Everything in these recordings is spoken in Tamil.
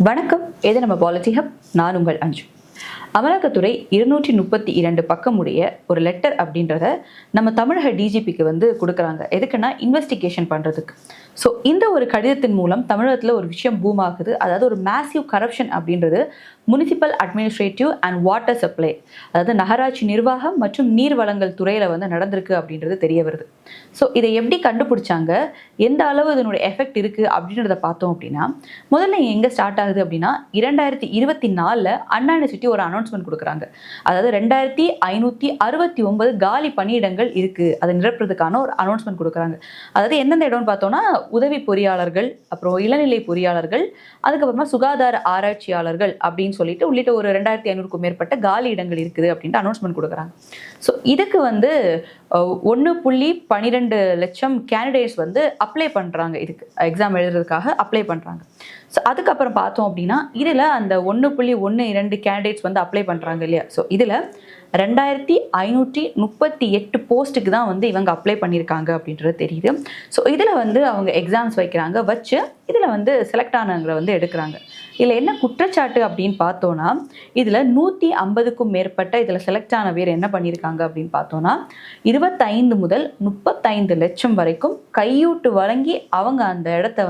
வணக்கம், இது நம்ம பாலிட்டி ஹப். நான் உங்கள் அஞ்சு. அமலாக்கத்துறை 232 பக்கமுடைய ஒரு லெட்டர் அப்படின்றத நம்ம தமிழக டிஜிபிக்கு கொடுக்குறாங்க. எதுக்குன்னா இன்வெஸ்டிகேஷன் பண்ணுறதுக்கு. ஸோ இந்த ஒரு கடிதத்தின் மூலம் தமிழகத்தில் ஒரு விஷயம் பூம் ஆகுது. அதாவது ஒரு மேசிவ் கரப்ஷன் அப்படின்றது municipal administrative and water supply, அதாவது நகராட்சி நிர்வாகம் மற்றும் நீர் வளங்கள் துறையில் நடந்திருக்கு அப்படின்றது தெரிய வருது. ஸோ இதை எப்படி கண்டுபிடிச்சாங்க, எந்த அளவு இதனுடைய எஃபெக்ட் இருக்குது அப்படின்றத பார்த்தோம் அப்படின்னா, முதல்ல எங்கே ஸ்டார்ட் ஆகுது அப்படின்னா 2024 அண்ணா யூனிவர்சிட்டி ஒரு அனௌன்ஸ்மெண்ட் கொடுக்குறாங்க. அதாவது 2569 காலி பணியிடங்கள் இருக்குது, அதை நிரப்புறதுக்கான ஒரு அனௌன்ஸ்மெண்ட் கொடுக்குறாங்க. அதாவது எந்தெந்த இடம்னு பார்த்தோன்னா உதவி பொறியாளர்கள், அப்புறம் இளநிலை பொறியாளர்கள், அதுக்கப்புறமா சுகாதார ஆராய்ச்சியாளர்கள் அப்படின்னு சொல்லிட்டு உள்ளிட்ட ஒரு 2500க்கும் மேற்பட்ட காலி இடங்கள் இருக்குது அப்படின்ட்டு அனௌன்ஸ்மெண்ட் கொடுக்குறாங்க. ஸோ இதுக்கு 1.12 லட்சம் கேண்டிடேட்ஸ் அப்ளை பண்ணுறாங்க. இதுக்கு எக்ஸாம் எழுதுறதுக்காக அப்ளை பண்ணுறாங்க. ஸோ அதுக்கப்புறம் பார்த்தோம் அப்படின்னா இதில் அந்த 1.12 கேண்டிடேட்ஸ் அப்ளை பண்ணுறாங்க இல்லையா. ஸோ இதில் 2538 போஸ்ட்டுக்கு தான் இவங்க அப்ளை பண்ணியிருக்காங்க அப்படின்றது தெரியுது. ஸோ இதில் அவங்க எக்ஸாம்ஸ் வைக்கிறாங்க. வச்சு இதில் செலக்ட் ஆனவங்களை எடுக்கிறாங்க. இதில் என்ன குற்றச்சாட்டு அப்படின்னு பார்த்தோன்னா, இதில் 150க்கும் மேற்பட்ட இதில் செலக்ட் ஆன பேர் என்ன பண்ணியிருக்காங்க அப்படின்னு பார்த்தோன்னா 25 முதல் 35 லட்சம் வரைக்கும் கையூட்டு வழங்கி அவங்க அந்த இடத்த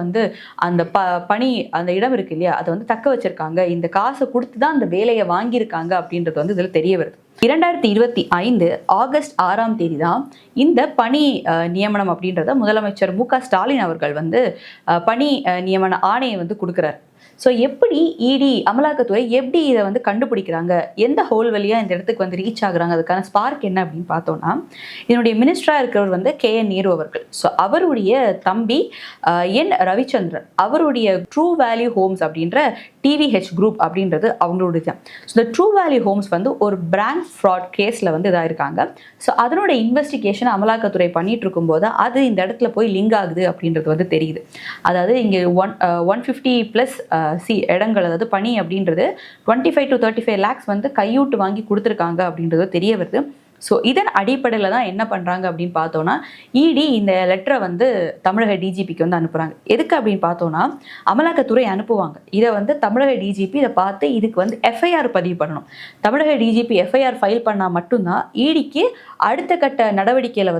அந்த பணி அந்த இடம் இருக்கு இல்லையா, அதை தக்க வச்சிருக்காங்க. இந்த காசை கொடுத்து தான் அந்த வேலையை வாங்கியிருக்காங்க அப்படின்றது இதில் தெரிய வருது. 2025 ஆகஸ்ட் 6ஆம் தேதி தான் இந்த பணி நியமனம் அப்படின்றத முதலமைச்சர் மு க ஸ்டாலின் அவர்கள் பணி நியமன ஆணையை கொடுக்குறார். ஸோ எப்படி இடி அமலாக்கத்துறை எப்படி இதை கண்டுபிடிக்கிறாங்க, எந்த ஹோல் வழியாக இந்த இடத்துக்கு ரீச் ஆகுறாங்க, அதுக்கான ஸ்பார்க் என்ன அப்படின்னு பார்த்தோன்னா, இதனுடைய மினிஸ்டராக இருக்கிறவர் KN நேரு அவர்கள். ஸோ அவருடைய தம்பி என் ரவிச்சந்திரன், அவருடைய ட்ரூ வேல்யூ ஹோம்ஸ் அப்படின்ற TVH குரூப் அப்படின்றது அவங்களுடைய தான். ஸோ இந்த ட்ரூ வேல்யூ ஹோம்ஸ் ஒரு பிராண்ட் ஃப்ராட் கேஸில் இதாக இருக்காங்க. ஸோ அதனோட இன்வெஸ்டிகேஷன் அமலாக்கத்துறை பண்ணிட்டு இருக்கும்போது அது இந்த இடத்துல போய் லிங்க் ஆகுது அப்படின்றது தெரியுது. அதாவது இங்கே 150+ இடங்கள், அதாவது பணி அப்படின்றது 25 to 35 lakhs கையூட்டு வாங்கி கொடுத்துருக்காங்க அப்படின்றது தெரிய வருது. ஸோ இதன் அடிப்படையில் தான் என்ன பண்ணுறாங்க அப்படின்னு பார்த்தோன்னா, இடி இந்த லெட்டரை தமிழக டிஜிபிக்கு அனுப்புகிறாங்க. எதுக்கு அப்படின்னு பார்த்தோன்னா, அமலாக்கத்துறை அனுப்புவாங்க. இதை தமிழக டிஜிபி இதை பார்த்து இதுக்கு எஃப்ஐஆர் பதிவு பண்ணணும். தமிழக டிஜிபி எஃப்ஐஆர் ஃபைல் பண்ணால் மட்டும்தான் இடிக்கு அடுத்த கட்ட நடவடிக்கையில்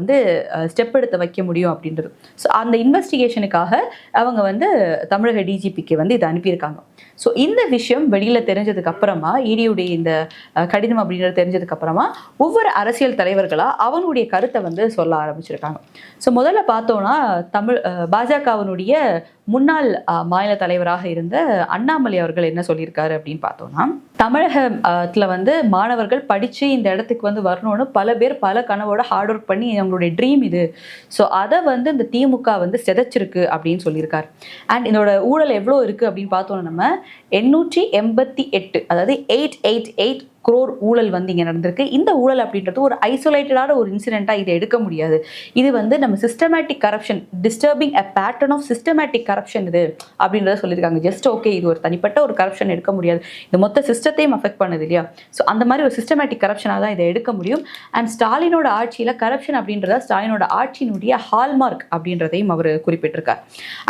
ஸ்டெப் எடுத்து வைக்க முடியும் அப்படின்றது. ஸோ அந்த இன்வெஸ்டிகேஷனுக்காக அவங்க தமிழக டிஜிபிக்கு இதை அனுப்பியிருக்காங்க. ஸோ இந்த விஷயம் வெளியில் தெரிஞ்சதுக்கு அப்புறமா, இடியுடைய இந்த கடிதம் அப்படின்றது தெரிஞ்சதுக்கு அப்புறமா ஒவ்வொரு அரசியல் தலைவர்களாக அவனுடைய கருத்தை சொல்ல ஆரம்பிச்சிருக்காங்க. ஸோ முதல்ல பார்த்தோன்னா பாஜகவினுடைய முன்னாள் மாநில தலைவராக இருந்த அண்ணாமலை அவர்கள் என்ன சொல்லியிருக்காரு அப்படின்னு பார்த்தோன்னா, தமிழகத்தில் மாணவர்கள் படித்து இந்த இடத்துக்கு வரணும்னு பல பேர் பல கனவோட ஹார்ட் ஒர்க் பண்ணி அவங்களுடைய ட்ரீம் இது. ஸோ அதை இந்த திமுக சிதைச்சிருக்கு அப்படின்னு சொல்லியிருக்காரு. அண்ட் இதோட ஊழல் எவ்வளோ இருக்குது அப்படின்னு பார்த்தோன்னா, நம்ம 888, அதாவது 888 crore ஊழல் இங்கே நடந்திருக்கு. இந்த ஊழல் அப்படின்றது ஒரு ஐசோலேட்டடான ஒரு இன்சிடென்ட்டாக இதை எடுக்க முடியாது. இது நம்ம systematic corruption, disturbing a pattern of systematic corruption இது அப்படின்றத சொல்லியிருக்காங்க. ஜஸ்ட் ஓகே, இது ஒரு தனிப்பட்ட ஒரு கரப்ஷன் எடுக்க முடியாது, இந்த மொத்த சிஸ்டத்தையும் அஃபெக்ட் பண்ணுது இல்லையா. ஸோ அந்த மாதிரி ஒரு சிஸ்டமேட்டிக் கரப்ஷனாக தான் இதை எடுக்க முடியும். அண்ட் ஸ்டாலினோட ஆட்சியில் கரப்ஷன் அப்படின்றத ஸ்டாலினோட ஆட்சியினுடைய ஹால்மார்க் அப்படின்றதையும் அவர் குறிப்பிட்டிருக்கார்.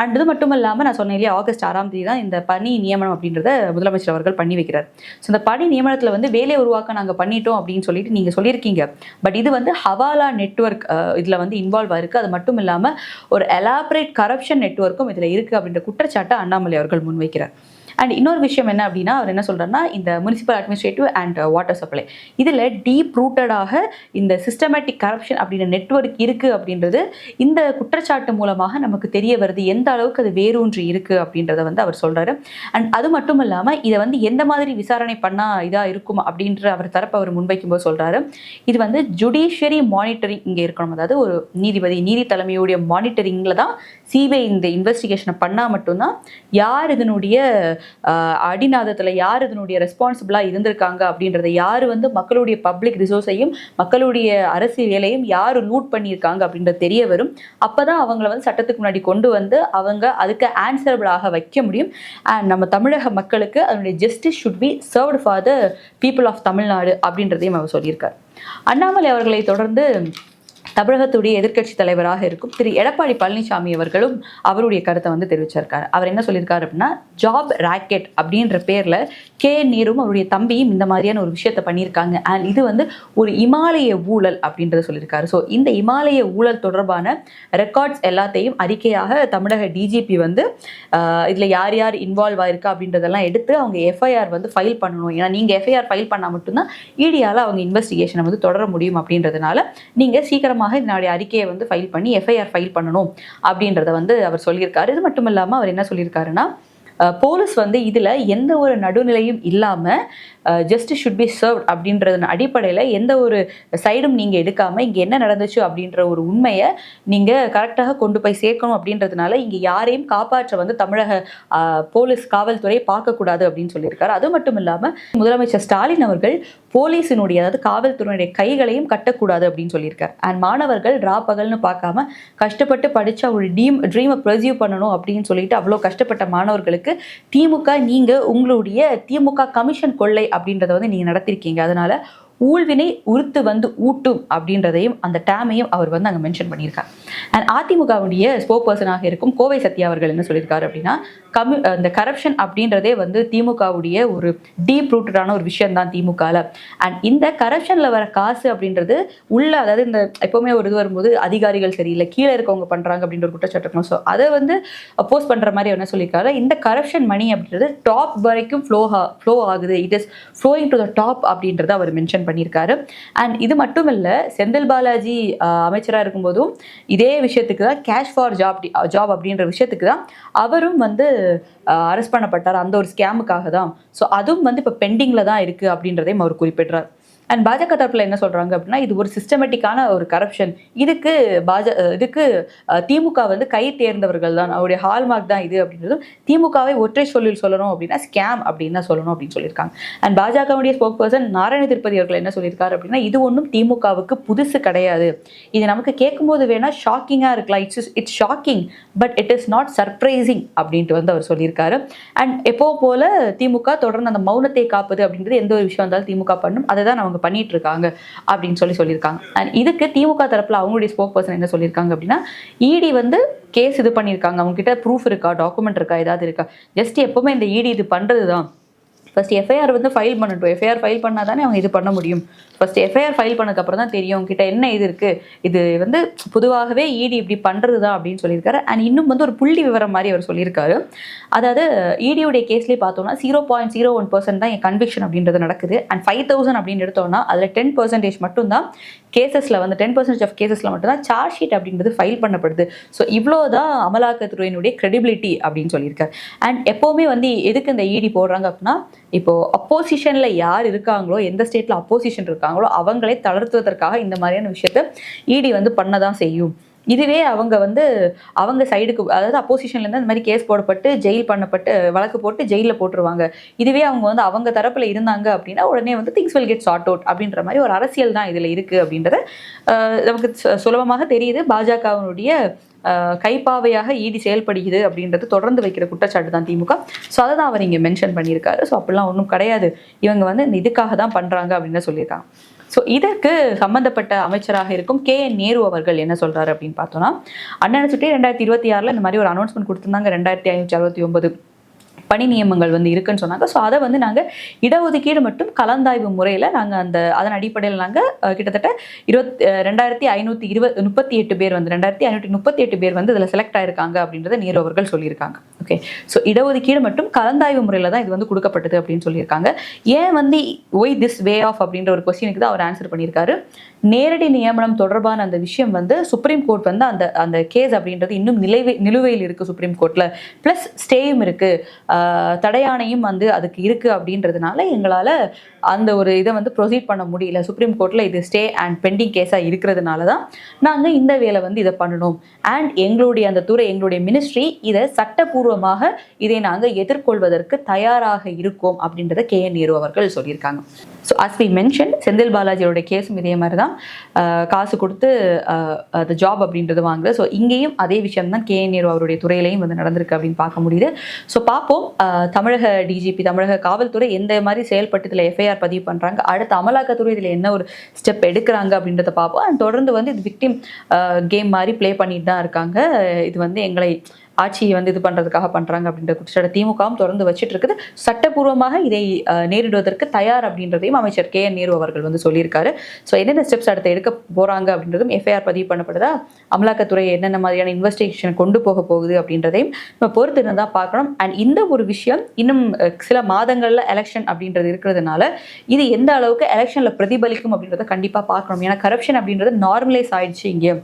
அண்ட் இது மட்டும் இல்லாமல் நான் சொன்னேன் இல்லையா, ஆகஸ்ட் 6ஆம் தேதி தான் இந்த பணி நியமனம் அப்படின்றத முதலமைச்சர் அவர்கள் பண்ணி வைக்கிறார். ஸோ இந்த பணி நியமனத்தில் வேலை உருவாக்க நாங்கள் பண்ணிட்டோம் அப்படின்னு சொல்லிட்டு நீங்கள் சொல்லியிருக்கீங்க. பட் இது ஹவாலா நெட்வொர்க் இதில் இன்வால்வ் ஆயிருக்கு. அது மட்டும் இல்லாமல் ஒரு எலாபரேட் கரப்ஷன் நெட்வொர்க்கும் இதில் இருக்குது அப்படின்ற குற்றச்சாட்டை அண்ணாமலை அவர்கள் முன்வைக்கிறார். அண்ட் இன்னொரு விஷயம் என்ன அப்படின்னா, அவர் என்ன சொல்கிறாருன்னா, இந்த municipal administrative and water supply இதில் டீப் ரூட்டடாக இந்த சிஸ்டமேட்டிக் கரப்ஷன் அப்படின்ற நெட்வொர்க் இருக்குது அப்படின்றது இந்த குற்றச்சாட்டு மூலமாக நமக்கு தெரிய வருது, எந்த அளவுக்கு அது வேரூன்றி இருக்குது அப்படின்றத அவர் சொல்கிறாரு. அண்ட் அது மட்டும் இல்லாமல் இதை எந்த மாதிரி விசாரணை பண்ணால் இதாக இருக்கும் அப்படின்ற அவர் தரப்பு அவர் முன்வைக்கும்போது சொல்கிறாரு, இது ஜுடிஷியரி மானிட்டரிங் இங்கே இருக்கணும். அதாவது ஒரு நீதி தலைமையுடைய மானிட்டரிங்கில் தான் சிபிஐ இந்த இன்வெஸ்டிகேஷனை பண்ணால் மட்டும்தான் யார் இதனுடைய அடிநாதத்தில் யார் இதனுடைய ரெஸ்பான்சிபிளாக இருந்திருக்காங்க அப்படின்றத, யார் மக்களுடைய பப்ளிக் ரிசோர்ஸையும் மக்களுடைய அரசு வேலையும் யார் லூட் பண்ணியிருக்காங்க அப்படின்றது தெரிய வரும். அப்போ தான் அவங்கள சட்டத்துக்கு முன்னாடி கொண்டு அவங்க அதுக்கு ஆன்சரபிளாக வைக்க முடியும். அண்ட் நம்ம தமிழக மக்களுக்கு அதனுடைய justice should be served for the people of Tamil Nadu அப்படின்றதையும் அவர் சொல்லியிருக்கார். அண்ணாமலை அவர்களை தொடர்ந்து தமிழகத்துடைய எதிர்க்கட்சி தலைவராக இருக்கும் திரு எடப்பாடி பழனிசாமி அவர்களும் அவருடைய கருத்தை வந்து தெரிவிச்சிருக்காரு. அவர் என்ன சொல்லியிருக்காரு அப்படின்னா, ஜாப் ராக்கெட் அப்படின்ற பேர்ல நேரும் அவருடைய தம்பியும் இந்த மாதிரியான ஒரு விஷயத்த பண்ணியிருக்காங்க. அண்ட் இது வந்து ஒரு இமாலய ஊழல் அப்படின்றத சொல்லியிருக்காரு. ஸோ இந்த இமாலய ஊழல் தொடர்பான ரெக்கார்ட்ஸ் எல்லாத்தையும் அறிக்கையாக தமிழக டிஜிபி வந்து இதுல யார் யார் இன்வால்வ் ஆயிருக்கா அப்படின்றதெல்லாம் எடுத்து அவங்க எஃப்ஐஆர் வந்து ஃபைல் பண்ணணும். ஏன்னா நீங்க எஃப்ஐஆர் ஃபைல் பண்ணால் மட்டும்தான் இடியால அவங்க இன்வெஸ்டிகேஷனை வந்து தொடர முடியும் அப்படின்றதுனால நீங்க சீக்கிரமாக இதனுடைய அறிக்கையை வந்து ஃபைல் பண்ணி எஃப்ஐஆர் ஃபைல் பண்ணணும் அப்படின்றத வந்து அவர் சொல்லியிருக்காரு. இது மட்டும் இல்லாமல் அவர் என்ன சொல்லியிருக்காருன்னா, போலீஸ் வந்து இதில் எந்த ஒரு நடுநிலையும் இல்லாமல் ஜஸ்டிஸ் ஷுட் பி சர்வ்ட் அப்படின்றதன் அடிப்படையில் எந்த ஒரு சைடும் நீங்கள் எடுக்காமல் இங்கே என்ன நடந்துச்சு அப்படின்ற ஒரு உண்மையை நீங்கள் கரெக்டாக கொண்டு போய் சேர்க்கணும் அப்படின்றதுனால இங்கே யாரையும் காப்பாற்ற வந்து தமிழக போலீஸ் காவல்துறை பார்க்கக்கூடாது அப்படின்னு சொல்லியிருக்காரு. அது மட்டும் இல்லாமல் முதலமைச்சர் ஸ்டாலின் அவர்கள் போலீஸினுடைய, அதாவது காவல்துறையினுடைய கைகளையும் கட்டக்கூடாது அப்படின்னு சொல்லியிருக்காரு. அண்ட் மாணவர்கள் பகல்னு பார்க்காம கஷ்டப்பட்டு படித்து ஒரு ட்ரீமை ப்ரொசீவ் பண்ணணும் அப்படின்னு சொல்லிட்டு அவ்வளோ கஷ்டப்பட்ட மாணவர்களுக்கு திமுக, நீங்க உங்களுடைய திமுக கமிஷன் கொள்ளை அப்படின்றத வந்து நீங்க நடத்திருக்கீங்க. அதனால ஊழ்வினை உறுத்து வந்து ஊட்டும் அப்படின்றதையும் அந்த டேமையும் அவர் வந்து அங்கே மென்ஷன் பண்ணியிருக்கார். அண்ட் அதிமுகவுடைய ஸ்போக் பர்சனாக இருக்கும் கோவை சத்யா அவர்கள் என்ன சொல்லியிருக்காரு அப்படின்னா, இந்த கரப்ஷன் அப்படின்றதே வந்து திமுகவுடைய ஒரு டீப் ரூட்டடான ஒரு விஷயம் தான் திமுகவில். அண்ட் இந்த கரப்ஷனில் வர காசு அப்படின்றது உள்ள, அதாவது இந்த எப்போவுமே ஒரு இது வரும்போது அதிகாரிகள் சரியில்லை, கீழே இருக்கவங்க பண்ணுறாங்க அப்படின்ற ஒரு குற்றச்சாட்டு இருக்கணும். ஸோ அதை வந்து அப்போஸ் பண்ணுற மாதிரி என்ன சொல்லியிருக்காரு, இந்த கரப்ஷன் மணி அப்படின்றது டாப் வரைக்கும் ஃப்ளோ ஆகுது, it is flowing to the top அப்படின்றத அவர் மென்ஷன் பண்ணியிருக்காரு. அண்ட் இது மட்டும் இல்லை, செந்தில் பாலாஜி அமைச்சராக இருக்கும்போதும் இதே விஷயத்துக்கு தான், கேஷ் ஃபார் ஜாப் அப்படின்ற விஷயத்துக்கு தான் அவரும் வந்து அரெஸ்ட் பண்ணப்பட்டார், அந்த ஒரு ஸ்கேமுக்காக தான். ஸோ அதுவும் வந்து இப்போ பெண்டிங்கில் தான் இருக்குது அப்படின்றதையும் அவர் குறிப்பிடுறார். அண்ட் பாஜக தரப்பில் என்ன சொல்கிறாங்க அப்படின்னா, இது ஒரு சிஸ்டமேட்டிக்கான ஒரு கரப்ஷன், இதுக்கு திமுக வந்து கை தேர்ந்தவர்கள் தான், அவருடைய ஹால்மார்க் தான் இது அப்படின்றதும், திமுகவை ஒற்றை சொல்லில் சொல்லணும் அப்படின்னா ஸ்கேம் அப்படின்னு தான் சொல்லணும் அப்படின்னு சொல்லியிருக்காங்க. அண்ட் பாஜகவுடைய ஸ்போக் பர்சன் நாராயண திருப்பதி அவர்கள் என்ன சொல்லியிருக்காரு அப்படின்னா, இது ஒன்றும் திமுகவுக்கு புதுசு கிடையாது, இது நமக்கு கேட்கும்போது வேணால் ஷாக்கிங்காக இருக்கலாம், it's shocking but it is not surprising அப்படின்ட்டு வந்து அவர் சொல்லியிருக்காரு. அண்ட் எப்போ போல திமுக தொடர்ந்து அந்த மௌனத்தை காப்பது அப்படின்றது எந்த ஒரு விஷயம் இருந்தாலும் திமுக பண்ணும், அதை தான் அவங்க பண்ணிட்டு இருக்காங்க அப்படின்னு சொல்லியிருக்காங்க. அண்ட் இதுக்கு திமுக தரப்புல அவங்களுடைய ஸ்போக் பர்சன் என்ன சொல்லியிருக்காங்க அப்படின்னா, இடி வந்து கேஸ் இது பண்ணியிருக்காங்க, அவங்க கிட்ட ப்ரூஃப் இருக்கா, டாக்குமெண்ட் இருக்கா, ஏதாவது இருக்கா, ஜஸ்ட் எப்பவுமே இந்த இடி இது பண்றது தான், ஃபர்ஸ்ட் எஃப்ஐஆர் வந்து ஃபைல் பண்ணட்டும், எஃப்ஐஆர் ஃபைல் பண்ணால் தானே அவங்க இது பண்ண முடியும், ஃபர்ஸ்ட் எஃப்ஐஆர் ஃபைல் பண்ணதுக்கப்புறம் தான் தெரியும் உங்ககிட்ட என்ன இது இருக்குது, இது வந்து பொதுவாகவே இடி இப்படி பண்ணுறது தான் அப்படின்னு சொல்லியிருக்காரு. அண்ட் இன்னும் வந்து ஒரு புள்ளி விவரம் மாதிரி அவர் சொல்லியிருக்காரு. அதாவது இடியுடைய கேஸ்லேயே பார்த்தோம்னா 0.01% தான் என் கன்விக்ஷன் அப்படின்றது நடக்குது. அண்ட் 5,000 அப்படின்னு எடுத்தோம்னா அதில் 10% மட்டும்தான் கேசஸில் வந்து 10% ஆஃப் கேசஸில் மட்டும்தான் சார்ஜ் ஷீட் அப்படின்றது ஃபைல் பண்ணப்படுது. ஸோ இவ்வளோ தான் அமலாக்கத்துறையினுடைய கிரெடிபிலிட்டி அப்படின்னு சொல்லியிருக்காரு. அண்ட் எப்போவுமே வந்து எதுக்கு இந்த இடி போடுறாங்க அப்படின்னா, இப்போ அப்போசிஷன்ல யார் இருக்காங்களோ, எந்த ஸ்டேட்ல அப்போசிஷன் இருக்காங்களோ அவங்களே தளர்த்துவதற்காக இந்த மாதிரியான விஷயத்த இடி வந்து பண்ணதான் செய்யும். இதுவே அவங்க சைடுக்கு, அதாவது அப்போசிஷன்லேருந்து அந்த மாதிரி கேஸ் போடப்பட்டு ஜெயில் பண்ணப்பட்டு வழக்கு போட்டு ஜெயிலில் போட்டுருவாங்க. இதுவே அவங்க தரப்பில் இருந்தாங்க அப்படின்னா உடனே வந்து things will get sort out அப்படின்ற மாதிரி ஒரு அரசியல் தான் இதில் இருக்குது அப்படின்றத நமக்கு சுலபமாக தெரியுது. பாஜகவினுடைய கைப்பாவையாக இடி செயல்படுகிறது அப்படின்றது தொடர்ந்து வைக்கிற குற்றச்சாட்டு தான் திமுக. ஸோ அதை தான் அவர் இங்கே மென்ஷன் பண்ணியிருக்காரு. ஸோ அப்படிலாம் ஒன்றும் கிடையாது, இவங்க வந்து இந்த இதுக்காக தான் பண்ணுறாங்க அப்படின்னு சொல்லியிருக்காங்க. ஸோ இதற்கு சம்பந்தப்பட்ட அமைச்சராக இருக்கும் நேரு அவர்கள் என்ன சொல்றாரு அப்படின்னு பார்த்தோம்னா, அண்ணனை சுற்றி 2026 இந்த மாதிரி ஒரு அனௌன்ஸ்மெண்ட் கொடுத்துருந்தாங்க, 2569 பணி நியமங்கள் வந்து இருக்குன்னு சொன்னாங்க. ஸோ அதை வந்து நாங்கள் இடஒதுக்கீடு மற்றும் கலந்தாய்வு முறையில் நாங்கள் அதன் அடிப்படையில் நாங்கள் கிட்டத்தட்ட 2,538 பேர் வந்து 2,538 பேர் வந்து இதில் செலக்ட் ஆயிருக்காங்க அப்படின்றத நேரு அவர்கள் சொல்லியிருக்காங்க. ஓகே, ஸோ இடஒதுக்கீடு மற்றும் கலந்தாய்வு முறையில் தான் இது வந்து கொடுக்கப்பட்டது அப்படின்னு சொல்லியிருக்காங்க. ஏன் வந்து ஒய் திஸ் வே ஆஃப் அப்படின்ற ஒரு கொஸ்டினுக்கு தான் அவர் ஆன்சர் பண்ணியிருக்காரு. நேரடி நியமனம் தொடர்பான அந்த விஷயம் வந்து சுப்ரீம் கோர்ட் வந்து அந்த கேஸ் அப்படின்றது இன்னும் நிலுவையில் இருக்குது சுப்ரீம் கோர்ட்டில், ப்ளஸ் ஸ்டேயும் இருக்குது, தடையாணையும் வந்து அதுக்கு இருக்குது அப்படின்றதுனால எங்களால் அந்த ஒரு இதை வந்து ப்ரொசீட் பண்ண முடியல, சுப்ரீம் கோர்ட்டில் இது ஸ்டே அண்ட் பெண்டிங் கேஸாக இருக்கிறதுனால தான் நாங்கள் இந்த வேலை வந்து இதை பண்ணணும். அண்ட் எங்களுடைய அந்த துறை, எங்களுடைய மினிஸ்ட்ரி இதை சட்டப்பூர்வமாக இதை நாங்கள் எதிர்கொள்வதற்கு தயாராக இருக்கோம் அப்படின்றத நேரு அவர்கள் சொல்லியிருக்காங்க. So as we mention, Senthil பாலாஜியோட கேஸும் இதே மாதிரி தான். காசு கொடுத்து அது ஜாப் அப்படின்றது வாங்குறது. ஸோ இங்கேயும் அதே விஷயம் தான் கேஎன் நேரு அவருடைய துறையிலையும் வந்து நடந்திருக்கு அப்படின்னு பார்க்க முடியுது. ஸோ பார்ப்போம் தமிழக டிஜிபி, தமிழக காவல்துறை எந்த மாதிரி செயல்பட்டு இதில் எஃப்ஐஆர் பதிவு பண்ணுறாங்க, அடுத்த அமலாக்கத்துறை இதில் என்ன ஒரு ஸ்டெப் எடுக்கிறாங்க அப்படின்றத பார்ப்போம். அண்ட் தொடர்ந்து வந்து இது விக்டிம் கேம் மாதிரி ப்ளே பண்ணிட்டு தான் இருக்காங்க. இது வந்து எங்களை ஆட்சியை வந்து இது பண்ணுறதுக்காக பண்ணுறாங்க அப்படின்ற குற்றச்சாட்டு திமுகவும் தொடர்ந்து வச்சுட்டு இருக்குது. சட்டப்பூர்வமாக இதை நேரிடுவதற்கு தயார் அப்படின்றதையும் அமைச்சர் கேஎன் நேரு அவர்கள் வந்து சொல்லியிருக்காரு. ஸோ என்னென்ன ஸ்டெப்ஸ் அடுத்து எடுக்க போகிறாங்க அப்படின்றதும், எஃப்ஐஆர் பதிவு பண்ணப்படுதா, அமலாக்கத்துறை என்னென்ன மாதிரியான இன்வெஸ்டிகேஷன் கொண்டு போக போகுது அப்படின்றதையும் நம்ம பொறுத்து தான் பார்க்கணும். அண்ட் இந்த ஒரு விஷயம் இன்னும் சில மாதங்களில் எலெக்ஷன் அப்படின்றது இருக்கிறதுனால இது எந்த அளவுக்கு எலெக்ஷனில் பிரதிபலிக்கும் அப்படின்றத கண்டிப்பாக பார்க்கணும். ஏன்னா கரப்ஷன் அப்படின்றது நார்மலைஸ் ஆயிடுச்சு இங்கே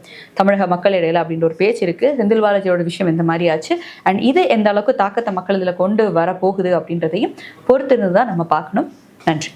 தமிழக மக்கள் இடையில அப்படின்ற ஒரு பேச்சு இருக்குது. செந்தில் பாலாஜியோட விஷயம் இந்த மாதிரி ஆச்சு. அண்ட் இது எந்த அளவுக்கு தாக்கத்தை மக்கள் இதில் கொண்டு வரப்போகுது அப்படின்றதையும் பொறுத்திருந்து தான் நம்ம பார்க்கணும். நன்றி.